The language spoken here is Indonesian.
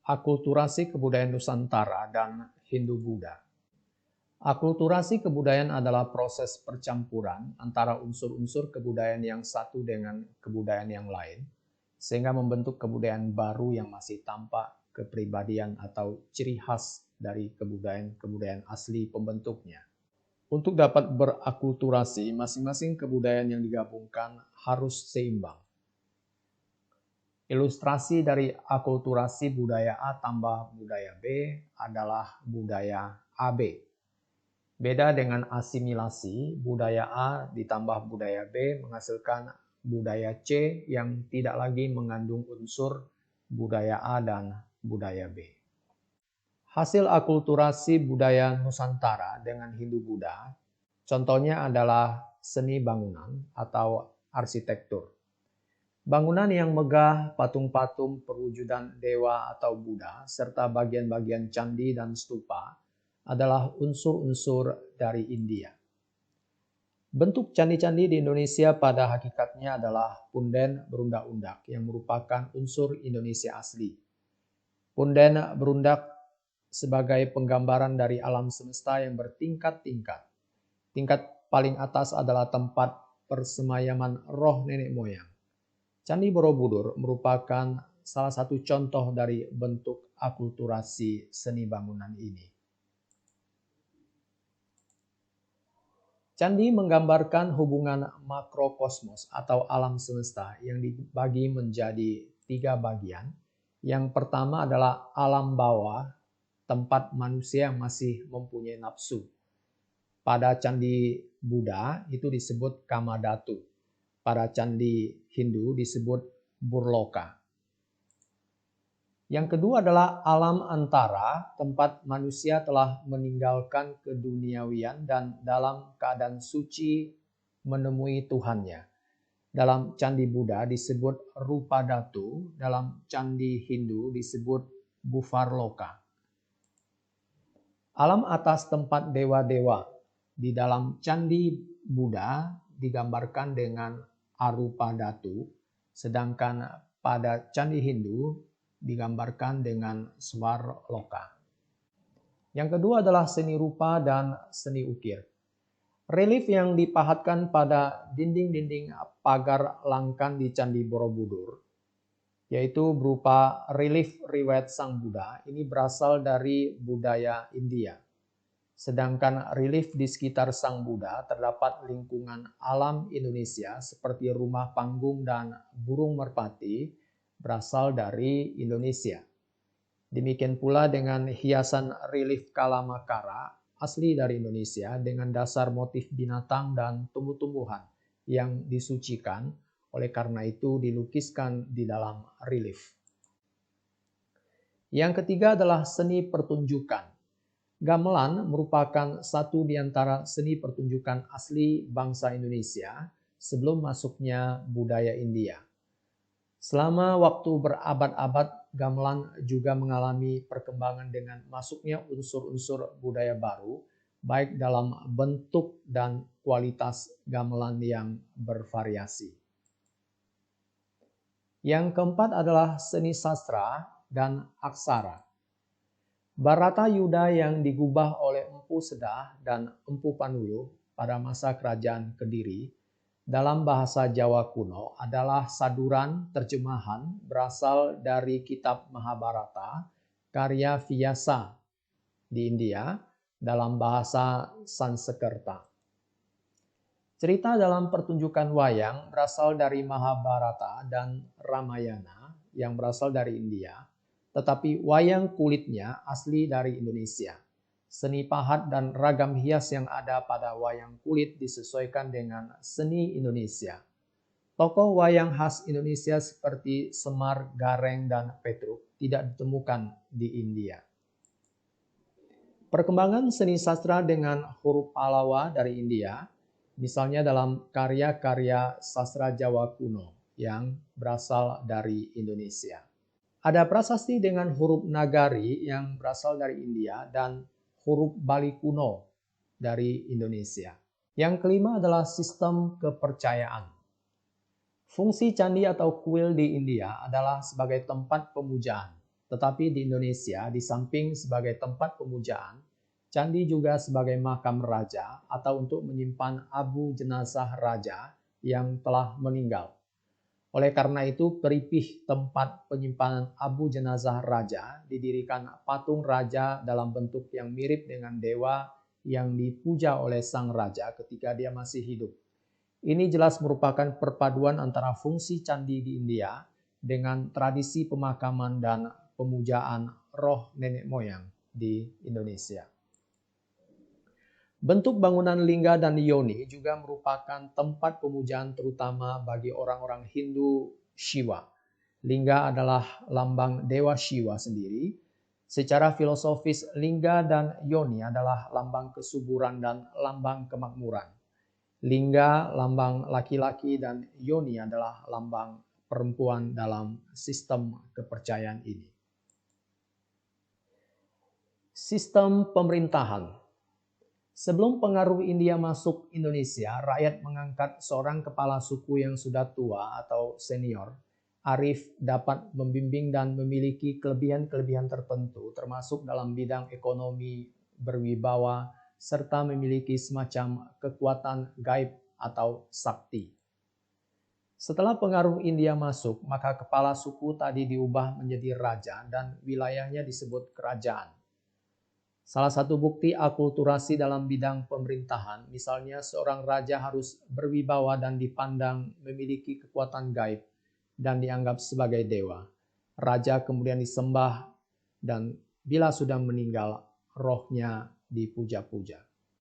Akulturasi kebudayaan Nusantara dan Hindu-Buddha. Akulturasi kebudayaan adalah proses percampuran antara unsur-unsur kebudayaan yang satu dengan kebudayaan yang lain, sehingga membentuk kebudayaan baru yang masih tampak kepribadian atau ciri khas dari kebudayaan-kebudayaan asli pembentuknya. Untuk dapat berakulturasi, masing-masing kebudayaan yang digabungkan harus seimbang. Ilustrasi dari akulturasi budaya A tambah budaya B adalah budaya AB. Beda dengan asimilasi, budaya A ditambah budaya B menghasilkan budaya C yang tidak lagi mengandung unsur budaya A dan budaya B. Hasil akulturasi budaya Nusantara dengan Hindu-Buddha, contohnya adalah seni bangunan atau arsitektur. Bangunan yang megah, patung-patung perwujudan dewa atau Buddha, serta bagian-bagian candi dan stupa adalah unsur-unsur dari India. Bentuk candi-candi di Indonesia pada hakikatnya adalah punden berundak-undak yang merupakan unsur Indonesia asli. Punden berundak sebagai penggambaran dari alam semesta yang bertingkat-tingkat. Tingkat paling atas adalah tempat persemayaman roh nenek moyang. Candi Borobudur merupakan salah satu contoh dari bentuk akulturasi seni bangunan ini. Candi menggambarkan hubungan makrokosmos atau alam semesta yang dibagi menjadi 3 bagian. Yang pertama adalah alam bawah, tempat manusia yang masih mempunyai nafsu. Pada Candi Buddha itu disebut Kamadhatu. Pada Candi Hindu disebut Burloka. Yang kedua adalah alam antara, tempat manusia telah meninggalkan keduniawian dan dalam keadaan suci menemui Tuhannya. Dalam Candi Buddha disebut Rupadhatu, dalam Candi Hindu disebut Buvarloka. Alam atas tempat dewa-dewa di dalam Candi Buddha digambarkan dengan Arupadhatu, sedangkan pada Candi Hindu digambarkan dengan Svarloka. Yang kedua adalah seni rupa dan seni ukir. Relief yang dipahatkan pada dinding-dinding pagar langkan di Candi Borobudur, yaitu berupa relief riwayat Sang Buddha, ini berasal dari budaya India. Sedangkan relief di sekitar Sang Buddha terdapat lingkungan alam Indonesia seperti rumah panggung dan burung merpati berasal dari Indonesia. Demikian pula dengan hiasan relief Kalamakara asli dari Indonesia dengan dasar motif binatang dan tumbuh-tumbuhan yang disucikan, oleh karena itu dilukiskan di dalam relief. Yang ketiga adalah seni pertunjukan. Gamelan merupakan satu di antara seni pertunjukan asli bangsa Indonesia sebelum masuknya budaya India. Selama waktu berabad-abad, gamelan juga mengalami perkembangan dengan masuknya unsur-unsur budaya baru, baik dalam bentuk dan kualitas gamelan yang bervariasi. Yang keempat adalah seni sastra dan aksara. Baratayuda yang digubah oleh Empu Sedah dan Empu Panuluh pada masa kerajaan Kediri dalam bahasa Jawa kuno adalah saduran terjemahan berasal dari kitab Mahabharata karya Vyasa di India dalam bahasa Sanskerta. Cerita dalam pertunjukan wayang berasal dari Mahabharata dan Ramayana yang berasal dari India. Tetapi wayang kulitnya asli dari Indonesia. Seni pahat dan ragam hias yang ada pada wayang kulit disesuaikan dengan seni Indonesia. Tokoh wayang khas Indonesia seperti Semar, Gareng, dan Petruk tidak ditemukan di India. Perkembangan seni sastra dengan huruf Pallawa dari India, misalnya dalam karya-karya sastra Jawa kuno yang berasal dari Indonesia. Ada prasasti dengan huruf Nagari yang berasal dari India dan huruf Bali kuno dari Indonesia. Yang kelima adalah sistem kepercayaan. Fungsi candi atau kuil di India adalah sebagai tempat pemujaan, Tetapi di Indonesia, di samping sebagai tempat pemujaan, candi juga sebagai makam raja atau untuk menyimpan abu jenazah raja yang telah meninggal. Oleh karena itu, peripih tempat penyimpanan abu jenazah raja didirikan patung raja dalam bentuk yang mirip dengan dewa yang dipuja oleh sang raja ketika dia masih hidup. Ini jelas merupakan perpaduan antara fungsi candi di India dengan tradisi pemakaman dan pemujaan roh nenek moyang di Indonesia. Bentuk bangunan lingga dan yoni juga merupakan tempat pemujaan terutama bagi orang-orang Hindu Shiva. Lingga adalah lambang dewa Shiva sendiri. Secara filosofis, lingga dan yoni adalah lambang kesuburan dan lambang kemakmuran. Lingga lambang laki-laki dan yoni adalah lambang perempuan dalam sistem kepercayaan ini. Sistem pemerintahan. Sebelum pengaruh India masuk Indonesia, rakyat mengangkat seorang kepala suku yang sudah tua atau senior, arif, dapat membimbing dan memiliki kelebihan-kelebihan tertentu termasuk dalam bidang ekonomi, berwibawa, serta memiliki semacam kekuatan gaib atau sakti. Setelah pengaruh India masuk, maka kepala suku tadi diubah menjadi raja dan wilayahnya disebut kerajaan. Salah satu bukti akulturasi dalam bidang pemerintahan, misalnya seorang raja harus berwibawa dan dipandang memiliki kekuatan gaib dan dianggap sebagai dewa. Raja kemudian disembah dan bila sudah meninggal, rohnya dipuja-puja.